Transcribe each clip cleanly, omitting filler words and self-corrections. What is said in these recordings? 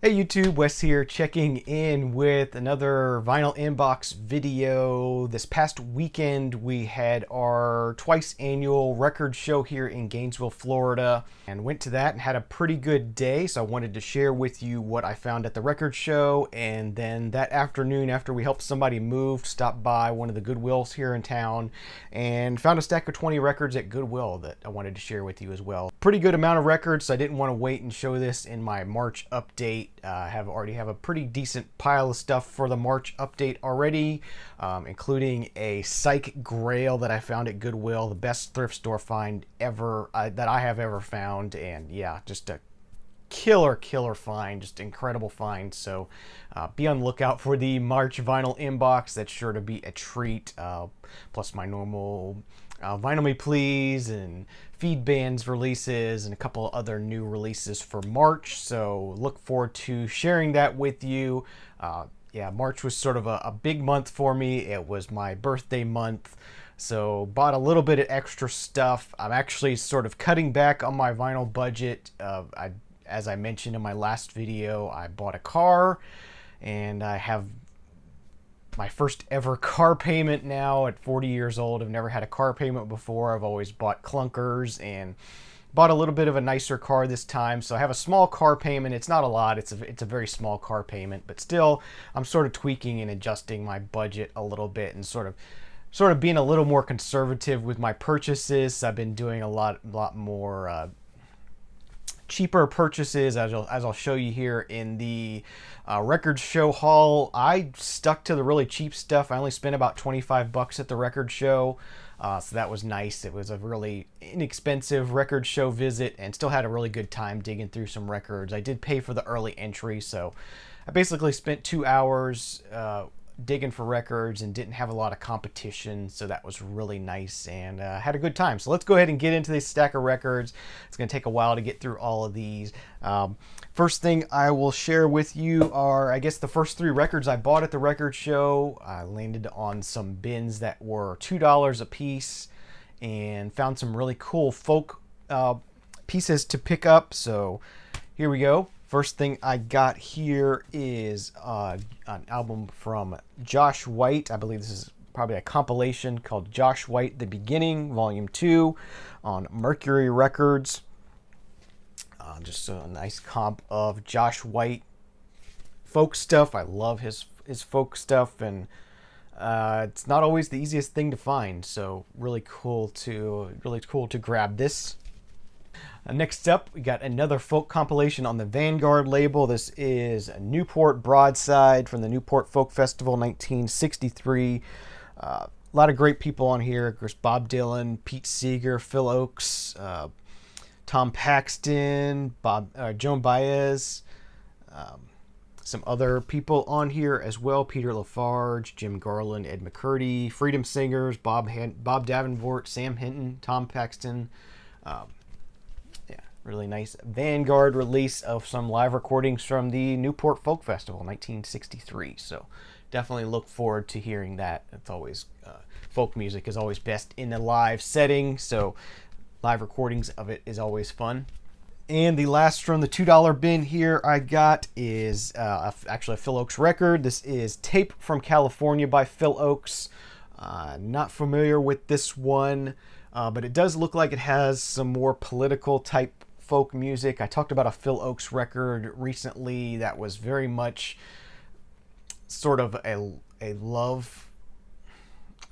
Hey YouTube, Wes here, checking in with another Vinyl Inbox video. This past weekend we had our twice annual record show here in Gainesville, Florida, and went to that and had a pretty good day. So I wanted to share with you what I found at the record show, and then that afternoon after we helped somebody move, stopped by one of the Goodwills here in town and found a stack of 20 records at Goodwill that I wanted to share with you as well. Pretty good amount of records, so I didn't want to wait and show this in my March update. I already have a pretty decent pile of stuff for the March update already, including a Psych Grail that I found at Goodwill, the best thrift store find ever that I have ever found, and yeah, just a killer find, just incredible find. So be on the lookout for the March Vinyl Inbox. That's sure to be a treat, plus my normal Vinyl Me Please and Feed Bands releases and a couple other new releases for March. So look forward to sharing that with you. Yeah, March was sort of a big month for me. It was my birthday month, so bought a little bit of extra stuff. I'm actually sort of cutting back on my vinyl budget. As I mentioned in my last video, I bought a car, and I have my first ever car payment now at 40 years old. I've never had a car payment before. I've always bought clunkers, and bought a little bit of a nicer car this time. So I have a small car payment. It's not a lot. It's a very small car payment, but still I'm sort of tweaking and adjusting my budget a little bit and sort of being a little more conservative with my purchases. I've been doing a lot more cheaper purchases, as I'll show you here in the record show haul. I stuck to the really cheap stuff. I only spent about 25 bucks at the record show, so that was nice. It was a really inexpensive record show visit, and still had a really good time digging through some records. I did pay for the early entry, so I basically spent 2 hours digging for records and didn't have a lot of competition, so that was really nice, and had a good time. So let's go ahead and get into this stack of records. It's going to take a while to get through all of these. First thing I will share with you are, I guess, the first 3 records I bought at the record show. I landed on some bins that were $2 a piece and found some really cool folk pieces to pick up. So here we go. First thing I got here is an album from Josh White. I believe this is probably a compilation called Josh White The Beginning, Volume 2 on Mercury Records. Just a nice comp of Josh White folk stuff. I love his folk stuff, and it's not always the easiest thing to find, so really cool to grab this. Next up, we got another folk compilation on the Vanguard label. This is a Newport Broadside from the Newport Folk Festival 1963. A lot of great people on here. Of course, Bob Dylan, Pete Seeger, Phil Ochs, Tom Paxton, Joan Baez, some other people on here as well. Peter Lafarge, Jim Garland, Ed McCurdy, Freedom Singers, Bob Davenport, Sam Hinton, Tom Paxton. Really nice Vanguard release of some live recordings from the Newport Folk Festival 1963. So definitely look forward to hearing that. It's always folk music is always best in a live setting, so live recordings of it is always fun. And the last from the $2 bin here I got is actually a Phil Ochs record. This is Tape from California by Phil Ochs. Not familiar with this one, but it does look like it has some more political type folk music. I talked about a Phil Ochs record recently that was very much sort of a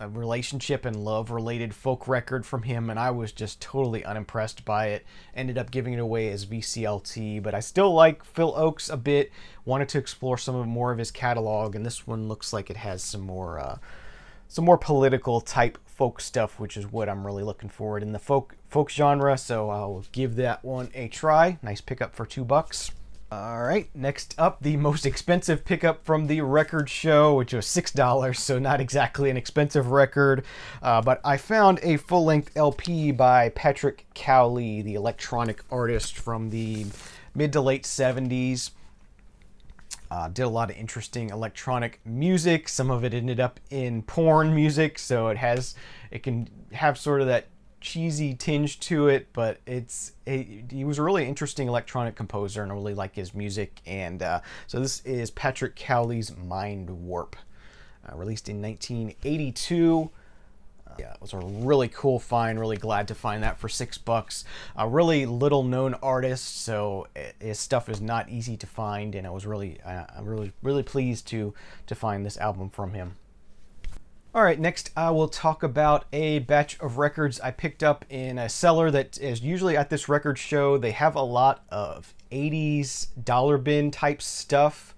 relationship and love related folk record from him, and I was just totally unimpressed by it. Ended up giving it away as VCLT, but I still like Phil Ochs a bit. Wanted to explore more of his catalog, and this one looks like it has some more political type folk stuff, which is what I'm really looking for in the folk genre, so I'll give that one a try. Nice pickup for $2. All right, next up, the most expensive pickup from the record show, which was $6, so not exactly an expensive record, but I found a full-length LP by Patrick Cowley, the electronic artist from the mid to late 70s. Did a lot of interesting electronic music. Some of it ended up in porn music, so it can have sort of that cheesy tinge to it, but he was a really interesting electronic composer, and I really like his music. And so this is Patrick Cowley's Mind Warp, released in 1982. Yeah, it was a really cool find. Really glad to find that for $6. A really little known artist, so his stuff is not easy to find, and I was I'm really pleased to find this album from him. All right, next I will talk about a batch of records I picked up in a seller that is usually at this record show. They have a lot of 80s dollar bin type stuff.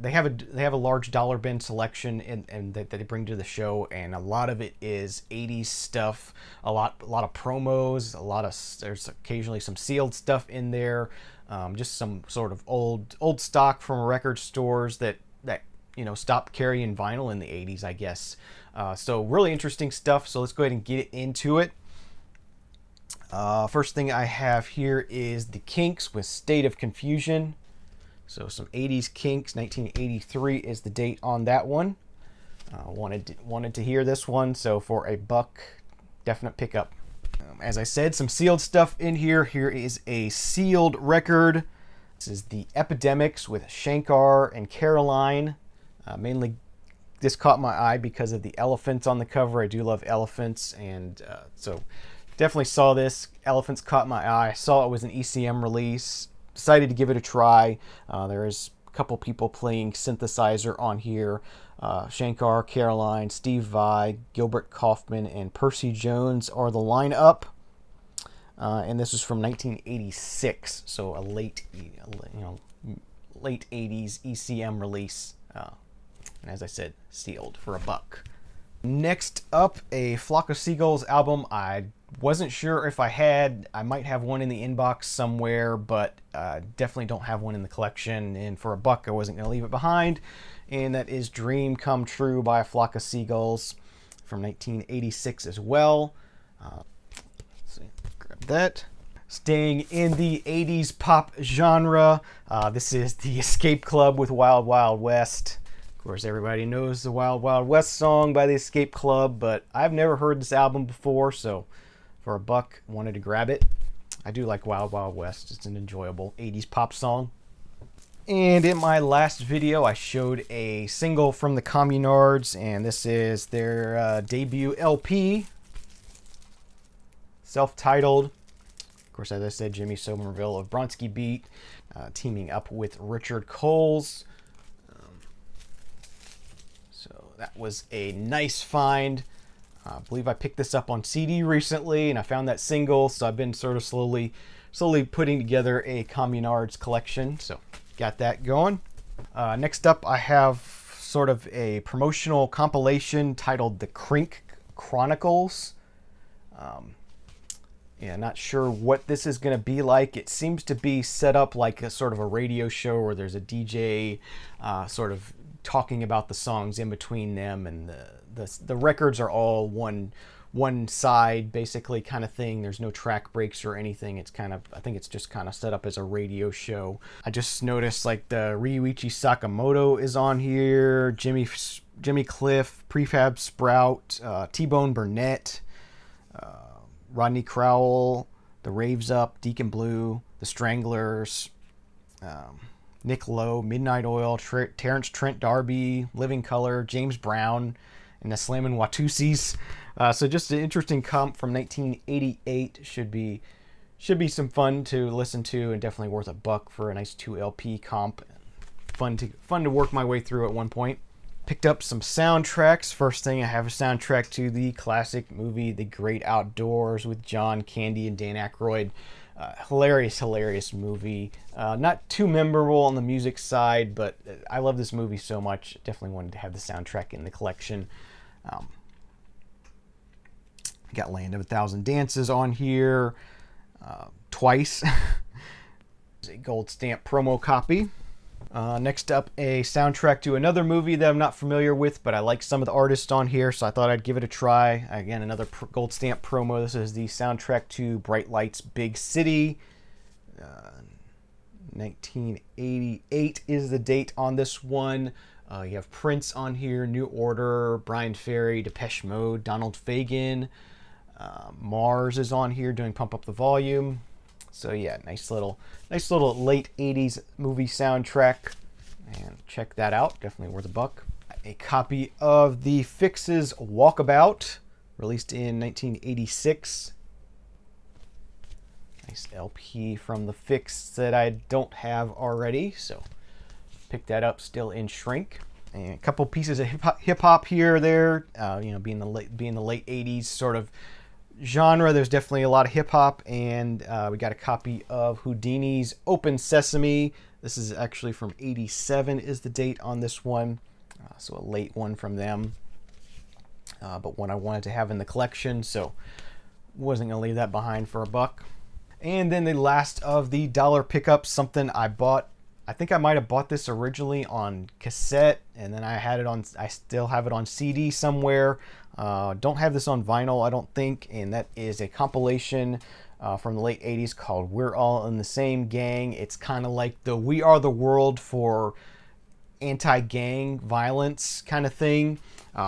They have a large dollar bin selection and that they bring to the show, and a lot of it is 80s stuff. A lot of promos. There's occasionally some sealed stuff in there. Just some sort of old stock from record stores that stopped carrying vinyl in the 80s, I guess. So really interesting stuff. So let's go ahead and get into it. First thing I have here is the Kinks with State of Confusion. So some 80s Kinks, 1983 is the date on that one. Wanted to hear this one, so for $1, definite pickup. As I said, some sealed stuff in here. Here is a sealed record. This is the Epidemics with Shankar and Caroline. Mainly, this caught my eye because of the elephants on the cover. I do love elephants, and so definitely saw this. Elephants caught my eye. Saw it was an ECM release. Decided to give it a try. There is a couple people playing synthesizer on here. Shankar, Caroline, Steve Vai, Gilbert Kaufman, and Percy Jones are the lineup. And this is from 1986, so a late 80s ECM release. And as I said, sealed for $1. Next up, a Flock of Seagulls album. I wasn't sure if I might have one in the inbox somewhere, but definitely don't have one in the collection. And for $1, I wasn't going to leave it behind. And that is Dream Come True by a Flock of Seagulls from 1986 as well. Let's see, grab that. Staying in the 80s pop genre, this is the Escape Club with Wild Wild West. Of course, everybody knows the Wild Wild West song by the Escape Club, but I've never heard this album before, so for $1, wanted to grab it. I do like Wild Wild West. It's an enjoyable 80s pop song. And in my last video, I showed a single from the Communards, and this is their debut LP, self-titled. Of course, as I said, Jimmy Somerville of Bronski Beat, teaming up with Richard Coles. So that was a nice find. I believe I picked this up on CD recently, and I found that single, so I've been sort of slowly putting together a Communards collection. So got that going. Next up, I have sort of a promotional compilation titled The Crink Chronicles. Yeah, not sure what this is going to be like. It seems to be set up like a sort of a radio show where there's a DJ sort of talking about the songs in between them, and the records are all one side basically kind of thing. There's no track breaks or anything. It's kind of, I think it's just kind of set up as a radio show. I just noticed like the Ryuichi Sakamoto is on here, Jimmy Cliff, Prefab Sprout, T-Bone Burnett, Rodney Crowell, The Raves Up, Deacon Blue, The Stranglers, Nick Lowe, Midnight Oil, Terrence Trent D'Arby, Living Color, James Brown, and the Slammin' Watusis. So just an interesting comp from 1988. Should be some fun to listen to, and definitely worth $1 for a nice 2 LP comp. Fun to work my way through at one point. Picked up some soundtracks. First thing, I have a soundtrack to the classic movie The Great Outdoors with John Candy and Dan Aykroyd. Hilarious movie. Not too memorable on the music side, but I love this movie so much. Definitely wanted to have the soundtrack in the collection. Got Land of a Thousand Dances on here twice. It's a gold stamp promo copy. Next up, a soundtrack to another movie that I'm not familiar with, but I like some of the artists on here, so I thought I'd give it a try. Again, another gold stamp promo. This is the soundtrack to Bright Lights, Big City. 1988 is the date on this one. You have Prince on here, New Order, Brian Ferry, Depeche Mode, Donald Fagen, Mars is on here doing Pump Up the Volume. So yeah, nice little late 80s movie soundtrack. And check that out, definitely worth a buck. A copy of the Fix's Walkabout, released in 1986. Nice LP from the Fix that I don't have already, so pick that up, still in shrink. And a couple pieces of hip hop here or there. You know, being the late 80s sort of genre, there's definitely a lot of hip hop. And we got a copy of Houdini's Open Sesame. This is actually from '87 is the date on this one, so a late one from them. But one I wanted to have in the collection, so wasn't gonna leave that behind for a buck. And then the last of the dollar pickups, something I bought. I think I might have bought this originally on cassette, and then I still have it on CD somewhere. Don't have this on vinyl, I don't think, and that is a compilation from the late 80s called We're All in the Same Gang. It's kind of like the We Are the World for anti-gang violence kind of thing.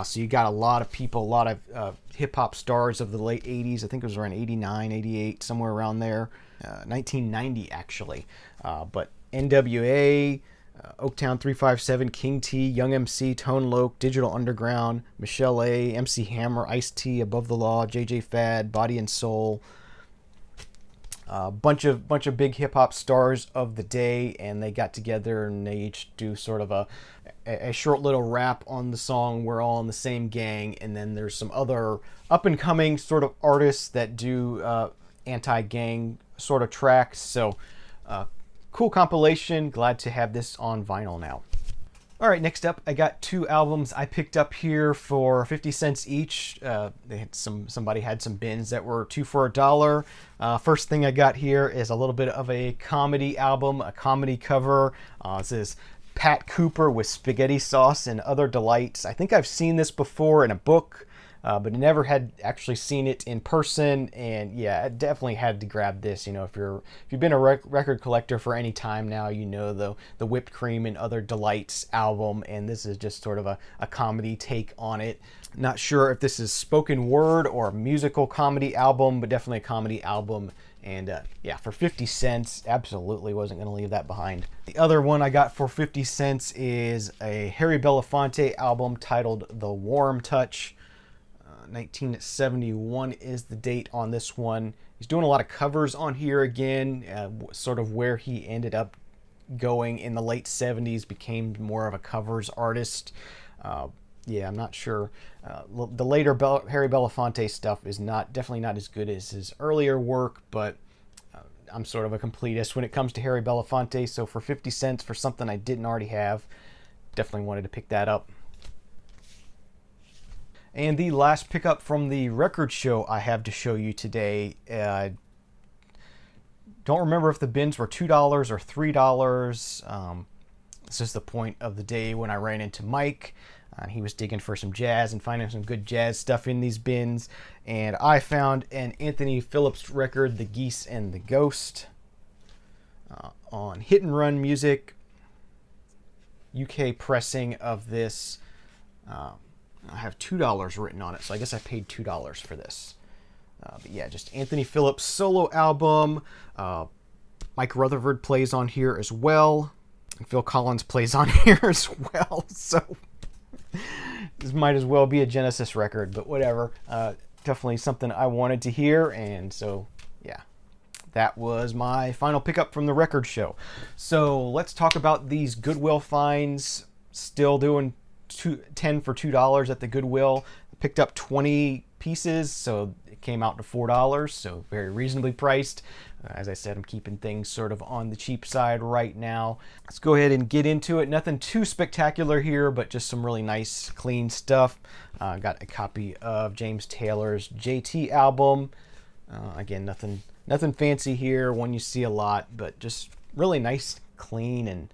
So you got a lot of people, a lot of hip-hop stars of the late 80s. I think it was around 89, 88, somewhere around there. 1990, actually. But NWA, Oaktown 357, King T, Young MC, Tone Loc, Digital Underground, Michelle A, MC Hammer, Ice-T, Above the Law, JJ Fad, Body and Soul. Bunch of big hip-hop stars of the day, and they got together and they each do sort of a short little rap on the song We're All in the Same Gang. And then there's some other up-and-coming sort of artists that do anti-gang sort of tracks. So cool compilation. Glad to have this on vinyl now. All right, next up, I got two albums I picked up here for 50 cents each. They had somebody had some bins that were 2 for $1. First thing I got here is a little bit of a comedy album, a comedy cover. This is Pat Cooper with Spaghetti Sauce and Other Delights. I think I've seen this before in a book, but never had actually seen it in person. And yeah, I definitely had to grab this. You know, if you've been a record collector for any time now, you know the Whipped Cream and Other Delights album, and this is just sort of a comedy take on it. Not sure if this is spoken word or a musical comedy album, but definitely a comedy album. And yeah, for 50 cents, absolutely wasn't going to leave that behind. The other one I got for 50 cents is a Harry Belafonte album titled The Warm Touch. 1971 is the date on this one. He's doing a lot of covers on here again, sort of where he ended up going in the late 70s, became more of a covers artist. Yeah, I'm not sure. The later Harry Belafonte stuff is definitely not as good as his earlier work, but I'm sort of a completist when it comes to Harry Belafonte, so for 50 cents for something I didn't already have, definitely wanted to pick that up. And the last pickup from the record show I have to show you today, don't remember if the bins were $2 or $3. This is the point of the day when I ran into Mike. He was digging for some jazz and finding some good jazz stuff in these bins. And I found an Anthony Phillips record, The Geese and the Ghost, on Hit and Run Music. UK pressing of this. I have $2 written on it, so I guess I paid $2 for this. But yeah, just Anthony Phillips solo album. Mike Rutherford plays on here as well. And Phil Collins plays on here as well. So this might as well be a Genesis record, but whatever. Definitely something I wanted to hear, and so yeah. That was my final pickup from the record show. So let's talk about these Goodwill finds. Still doing 10 for $2 at the Goodwill. Picked up 20 pieces, so it came out to $4, so very reasonably priced. As I said, I'm keeping things sort of on the cheap side right now. Let's go ahead and get into it. Nothing too spectacular here, but just some really nice, clean stuff. Got a copy of James Taylor's JT album. Again, nothing fancy here, one you see a lot, but just really nice, clean, and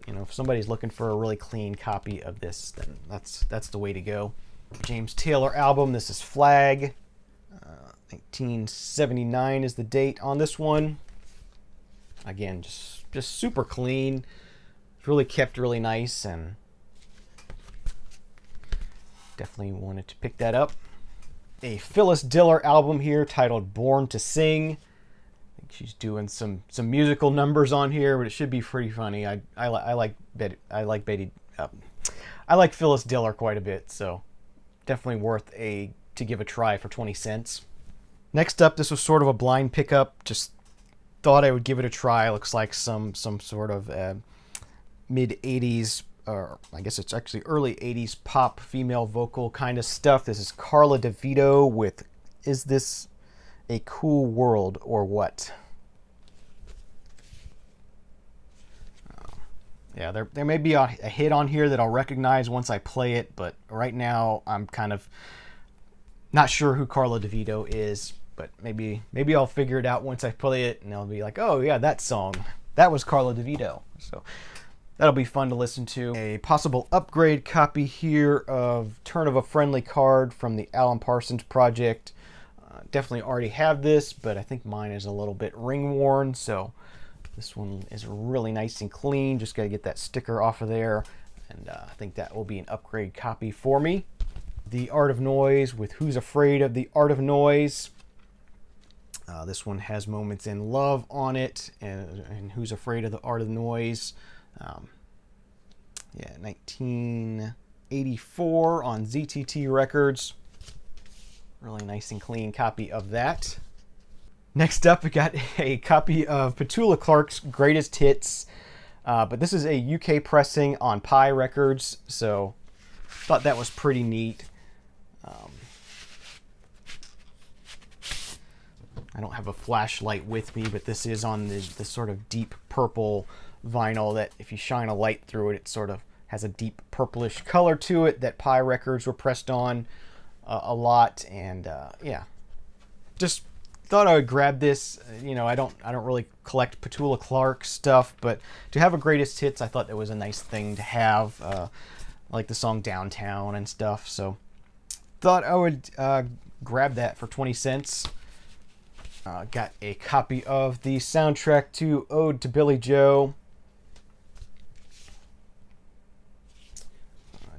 you know, if somebody's looking for a really clean copy of this, then that's the way to go. James Taylor album. This is Flag. 1979 is the date on this one. Again, just super clean. It's really kept really nice, and definitely wanted to pick that up. a Phyllis Diller album here titled Born to Sing. I think she's doing some musical numbers on here, but it should be pretty funny. I like Phyllis Diller quite a bit, so definitely worth to give a try for 20 cents. Next up, this was sort of a blind pickup. Just thought I would give it a try. Looks like some sort of mid 80s, or I guess it's actually early 80s pop female vocal kind of stuff. This is Carla DeVito with Is This a Cool World or What? Yeah, there may be a hit on here that I'll recognize once I play it, but right now I'm kind of not sure who Carla DeVito is, but maybe I'll figure it out once I play it, and I'll be like, oh yeah, that song, that was Carla DeVito. So that'll be fun to listen to. A possible upgrade copy here of Turn of a Friendly Card from the Alan Parsons Project. Definitely already have this, but I think mine is a little bit ring worn, so this one is really nice and clean. Just got to get that sticker off of there, and I think that will be an upgrade copy for me. The Art of Noise with Who's Afraid of the Art of Noise. This one has Moments in Love on it, and Who's Afraid of the Art of Noise. Yeah, 1984 on ZTT Records. Really nice and clean copy of that. Next up, we got a copy of Petula Clark's Greatest Hits, but this is a UK pressing on Pi Records, so thought that was pretty neat. I don't have a flashlight with me, but this is on the sort of deep purple vinyl that if you shine a light through it, it sort of has a deep purplish color to it that Pi Records were pressed on a lot, and yeah, just thought I would grab this. You know, I don't really collect Petula Clark stuff, but to have a greatest hits, I thought that was a nice thing to have. I like the song Downtown and stuff, so thought I would grab that for 20 cents. Got a copy of the soundtrack to Ode to Billy Joe.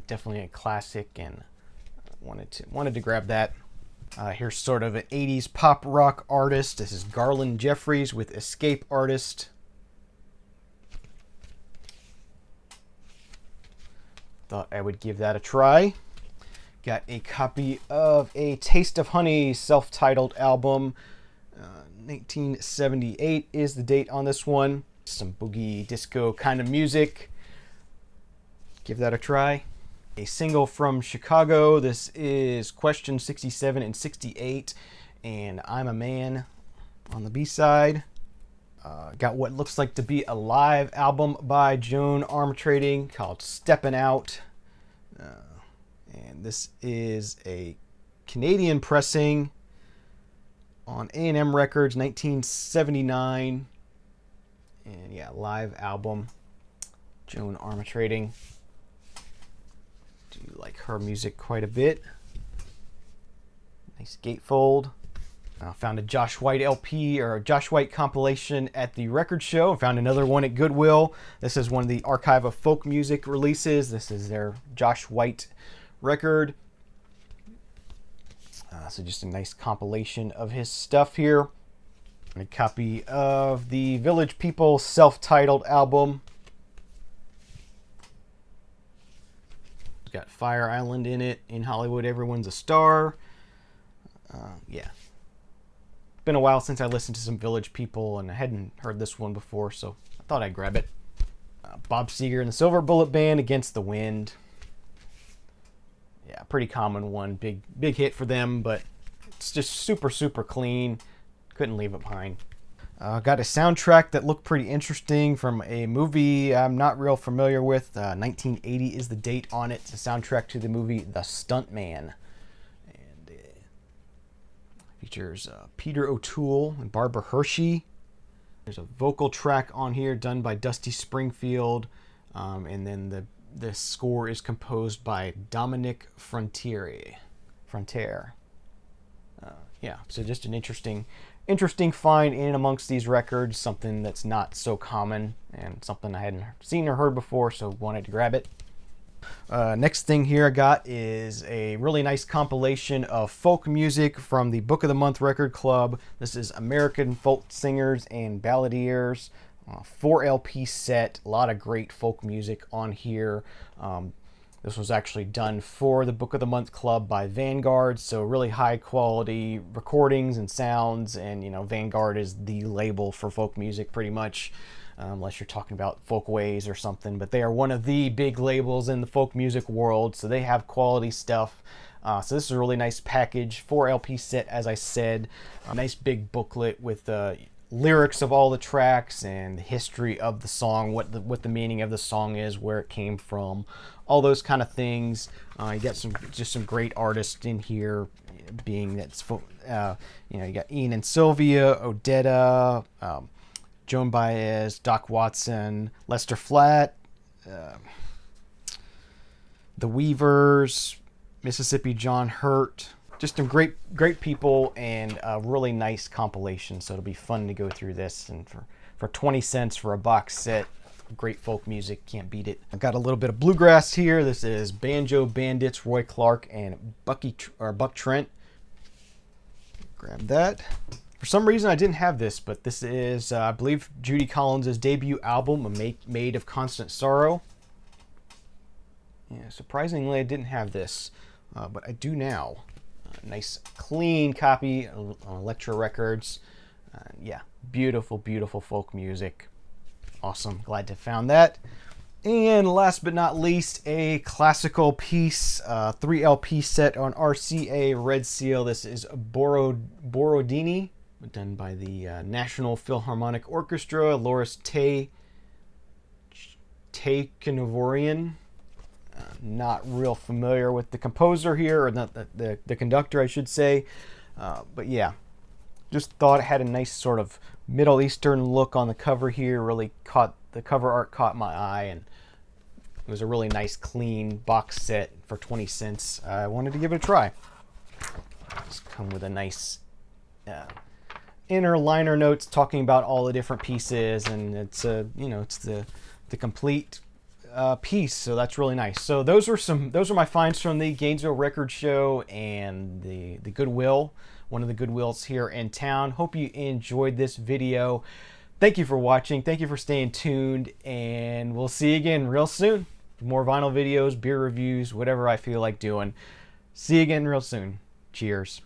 Definitely a classic, and wanted to grab that. Here's sort of an 80s pop rock artist. This is Garland Jeffries with Escape Artist. Thought I would give that a try. Got a copy of A Taste of Honey self-titled album. 1978 is the date on this one. Some boogie disco kind of music. Give that a try. A single from Chicago. This is Question 67 and 68, and I'm a Man on the B-side. Got what looks like to be a live album by Joan Armatrading called Steppin' Out. And this is a Canadian pressing on A&M Records, 1979. And yeah, live album. Joan Armatrading. Do like her music quite a bit. Nice gatefold. Found a Josh White LP or a Josh White compilation at the record show. Found another one at Goodwill. This is one of the Archive of Folk Music releases. This is their Josh White record. So just a nice compilation of his stuff here. And a copy of the Village People self-titled album. It's got Fire Island in it. In Hollywood, Everyone's a Star. Yeah. Been a while since I listened to some Village People, and I hadn't heard this one before, so I thought I'd grab it. Bob Seger and the Silver Bullet Band, Against the Wind. Yeah, pretty common one. Big hit for them, but it's just super clean. Couldn't leave it behind. Got a soundtrack that looked pretty interesting from a movie I'm not real familiar with. 1980 is the date on it. It's a soundtrack to the movie The Stuntman. And features Peter O'Toole and Barbara Hershey. There's a vocal track on here done by Dusty Springfield. And then the score is composed by Dominic Frontier. Yeah, so just an interesting find in amongst these records, something that's not so common and something I hadn't seen or heard before, so wanted to grab it. Next thing here I got is a really nice compilation of folk music from the Book of the Month Record Club. This is American Folk Singers and Balladeers, 4 LP set. A lot of great folk music on here. This was actually done for the Book of the Month Club by Vanguard, so really high quality recordings and sounds. And you know, Vanguard is the label for folk music pretty much. Unless you're talking about SupraWes or something, but they are one of the big labels in the folk music world, so they have quality stuff. So this is a really nice package, 4 LP set, as I said. A nice big booklet with lyrics of all the tracks and the history of the song, what the meaning of the song is, where it came from, all those kind of things. You got some great artists in here, being that's you know, you got Ian and Sylvia, Odetta, Joan Baez, Doc Watson, Lester Flatt, The Weavers, Mississippi John Hurt. Just some great people, and a really nice compilation. So it'll be fun to go through this. And for 20 cents for a box set, great folk music, can't beat it. I've got a little bit of bluegrass here. This is Banjo Bandits, Roy Clark and Buck Trent. Grab that. For some reason I didn't have this, but this is, I believe, Judy Collins' debut album, Made of Constant Sorrow. Yeah, surprisingly I didn't have this, but I do now. Nice clean copy on Elektra Records. Yeah, beautiful, beautiful folk music. Awesome, glad to have found that. And last but not least, a classical piece, 3 LP set on RCA Red Seal. This is Borodini, done by the National Philharmonic Orchestra, Loris Taykanavorian. Not real familiar with the composer here, or not the conductor, I should say. But yeah, just thought it had a nice sort of Middle Eastern look on the cover here. Really caught the cover art, caught my eye, and it was a really nice clean box set for 20 cents. I wanted to give it a try. It's come with a nice inner liner notes talking about all the different pieces, and it's you know, it's the complete piece, so that's really nice. So those are my finds from the Gainesville Record Show and the Goodwill, one of the Goodwills here in town. Hope you enjoyed this video. Thank you for watching. Thank you for staying tuned, and we'll see you again real soon. More vinyl videos, beer reviews, whatever I feel like doing. See you again real soon. Cheers.